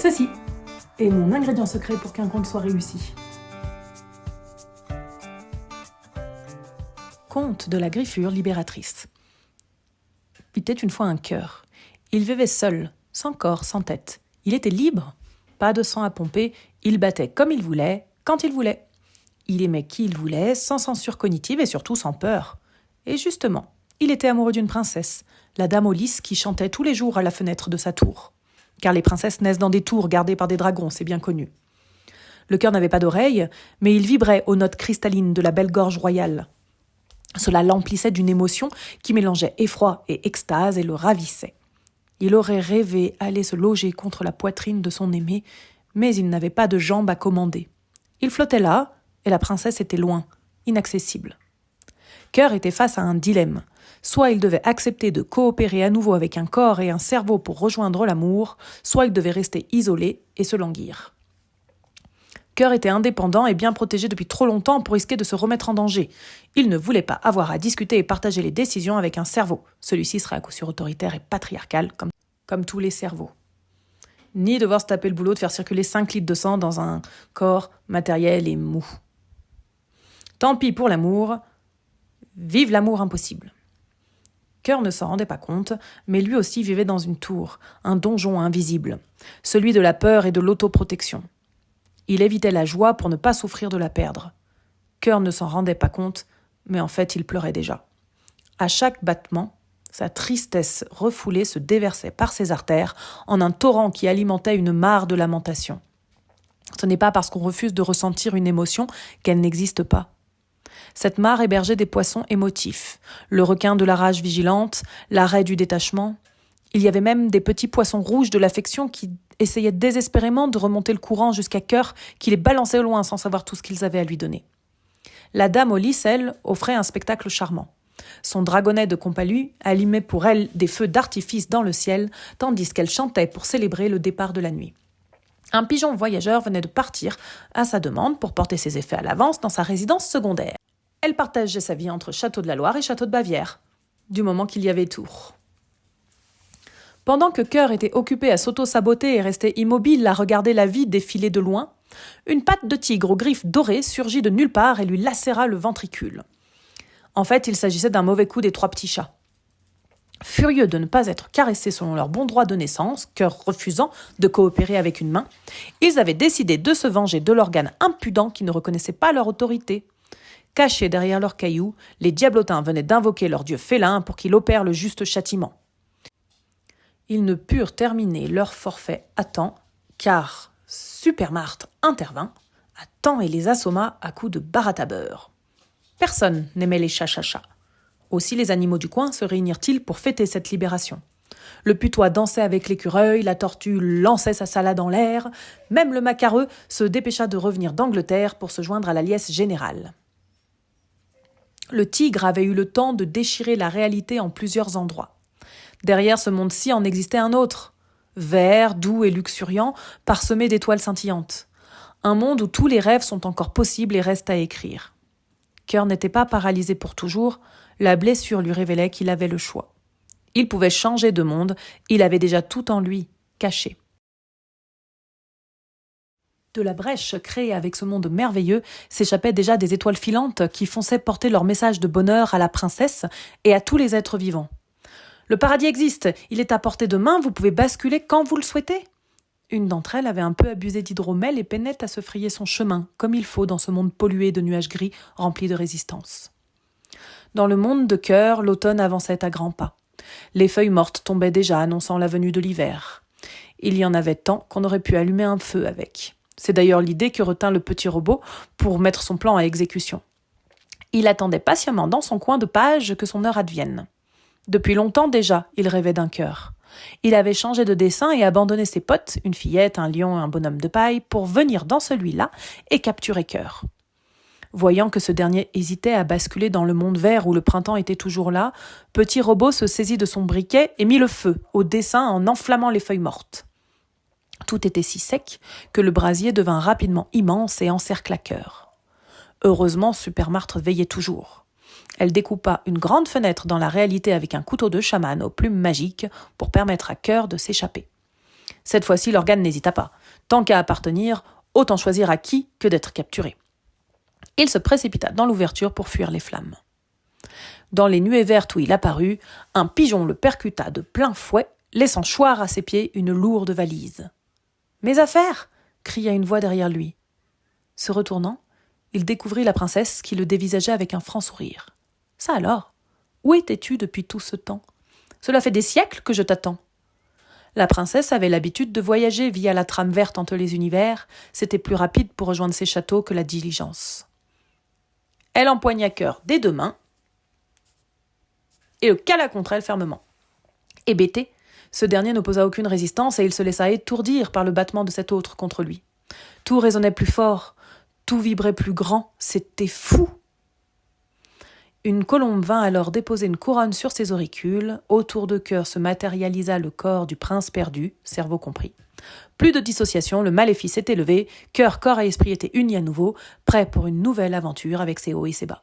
Ceci est mon ingrédient secret pour qu'un conte soit réussi. Conte de la griffure libératrice. Il était une fois un cœur. Il vivait seul, sans corps, sans tête. Il était libre, pas de sang à pomper, il battait comme il voulait, quand il voulait. Il aimait qui il voulait, sans censure cognitive et surtout sans peur. Et justement, il était amoureux d'une princesse, la dame aux lys qui chantait tous les jours à la fenêtre de sa tour. Car les princesses naissent dans des tours gardées par des dragons, c'est bien connu. Le cœur n'avait pas d'oreilles, mais il vibrait aux notes cristallines de la belle gorge royale. Cela l'emplissait d'une émotion qui mélangeait effroi et extase et le ravissait. Il aurait rêvé aller se loger contre la poitrine de son aimé, mais il n'avait pas de jambes à commander. Il flottait là, et la princesse était loin, inaccessible. Cœur était face à un dilemme. Soit il devait accepter de coopérer à nouveau avec un corps et un cerveau pour rejoindre l'amour, soit il devait rester isolé et se languir. Cœur était indépendant et bien protégé depuis trop longtemps pour risquer de se remettre en danger. Il ne voulait pas avoir à discuter et partager les décisions avec un cerveau. Celui-ci serait à coup sûr autoritaire et patriarcal, comme tous les cerveaux. Ni devoir se taper le boulot de faire circuler 5 litres de sang dans un corps matériel et mou. Tant pis pour l'amour, vive l'amour impossible. Cœur ne s'en rendait pas compte, mais lui aussi vivait dans une tour, un donjon invisible, celui de la peur et de l'autoprotection. Il évitait la joie pour ne pas souffrir de la perdre. Cœur ne s'en rendait pas compte, mais en fait il pleurait déjà. À chaque battement, sa tristesse refoulée se déversait par ses artères en un torrent qui alimentait une mare de lamentation. Ce n'est pas parce qu'on refuse de ressentir une émotion qu'elle n'existe pas. Cette mare hébergeait des poissons émotifs, le requin de la rage vigilante, la raie du détachement. Il y avait même des petits poissons rouges de l'affection qui essayaient désespérément de remonter le courant jusqu'à Cœur, qui les balançait au loin sans savoir tout ce qu'ils avaient à lui donner. La dame aux lys, elle, offrait un spectacle charmant. Son dragonnet de compagnie allumait pour elle des feux d'artifice dans le ciel, tandis qu'elle chantait pour célébrer le départ de la nuit. Un pigeon voyageur venait de partir à sa demande pour porter ses effets à l'avance dans sa résidence secondaire. Elle partageait sa vie entre Château de la Loire et Château de Bavière, du moment qu'il y avait tour. Pendant que Cœur était occupé à s'auto-saboter et restait immobile à regarder la vie défiler de loin, une patte de tigre aux griffes dorées surgit de nulle part et lui lacéra le ventricule. En fait, il s'agissait d'un mauvais coup des 3 petits chats. Furieux de ne pas être caressés selon leur bon droit de naissance, Cœur refusant de coopérer avec une main, ils avaient décidé de se venger de l'organe impudent qui ne reconnaissait pas leur autorité. Cachés derrière leurs cailloux, les diablotins venaient d'invoquer leur dieu félin pour qu'il opère le juste châtiment. Ils ne purent terminer leur forfait à temps, car Supermartre intervint à temps et les assomma à coups de baratte à beurre. Personne n'aimait les chats. Aussi les animaux du coin se réunirent-ils pour fêter cette libération. Le putois dansait avec l'écureuil, la tortue lançait sa salade en l'air, même le macareux se dépêcha de revenir d'Angleterre pour se joindre à la liesse générale. Le tigre avait eu le temps de déchirer la réalité en plusieurs endroits. Derrière ce monde-ci en existait un autre, vert, doux et luxuriant, parsemé d'étoiles scintillantes. Un monde où tous les rêves sont encore possibles et restent à écrire. Cœur n'était pas paralysé pour toujours, la blessure lui révélait qu'il avait le choix. Il pouvait changer de monde, il avait déjà tout en lui, caché. De la brèche créée avec ce monde merveilleux s'échappaient déjà des étoiles filantes qui fonçaient porter leur message de bonheur à la princesse et à tous les êtres vivants. Le paradis existe, il est à portée de main, vous pouvez basculer quand vous le souhaitez. Une d'entre elles avait un peu abusé d'hydromel et peinait à se frayer son chemin, comme il faut dans ce monde pollué de nuages gris remplis de résistance. Dans le monde de Cœur, l'automne avançait à grands pas. Les feuilles mortes tombaient déjà, annonçant la venue de l'hiver. Il y en avait tant qu'on aurait pu allumer un feu avec. C'est d'ailleurs l'idée que retint le petit robot pour mettre son plan à exécution. Il attendait patiemment dans son coin de page que son heure advienne. Depuis longtemps déjà, il rêvait d'un cœur. Il avait changé de dessin et abandonné ses potes, une fillette, un lion et un bonhomme de paille, pour venir dans celui-là et capturer Cœur. Voyant que ce dernier hésitait à basculer dans le monde vert où le printemps était toujours là, Petit Robot se saisit de son briquet et mit le feu au dessin en enflammant les feuilles mortes. Tout était si sec que le brasier devint rapidement immense et encercla Cœur. Heureusement, Supermartre veillait toujours. Elle découpa une grande fenêtre dans la réalité avec un couteau de chaman aux plumes magiques pour permettre à Cœur de s'échapper. Cette fois-ci, l'organe n'hésita pas. Tant qu'à appartenir, autant choisir à qui que d'être capturé. Il se précipita dans l'ouverture pour fuir les flammes. Dans les nuées vertes où il apparut, un pigeon le percuta de plein fouet, laissant choir à ses pieds une lourde valise. « Mes affaires !» cria une voix derrière lui. Se retournant, il découvrit la princesse qui le dévisageait avec un franc sourire. « Ça alors ? Où étais-tu depuis tout ce temps ? Cela fait des siècles que je t'attends. » La princesse avait l'habitude de voyager via la trame verte entre les univers. C'était plus rapide pour rejoindre ses châteaux que la diligence. Elle empoigna Cœur des 2 mains et le cala contre elle fermement. Hébété, ce dernier n'opposa aucune résistance et il se laissa étourdir par le battement de cet autre contre lui. Tout résonnait plus fort, tout vibrait plus grand, c'était fou. Une colombe vint alors déposer une couronne sur ses auricules. Autour de Cœur se matérialisa le corps du prince perdu, cerveau compris. Plus de dissociation, le maléfice était levé, cœur, corps et esprit étaient unis à nouveau, prêts pour une nouvelle aventure avec ses hauts et ses bas.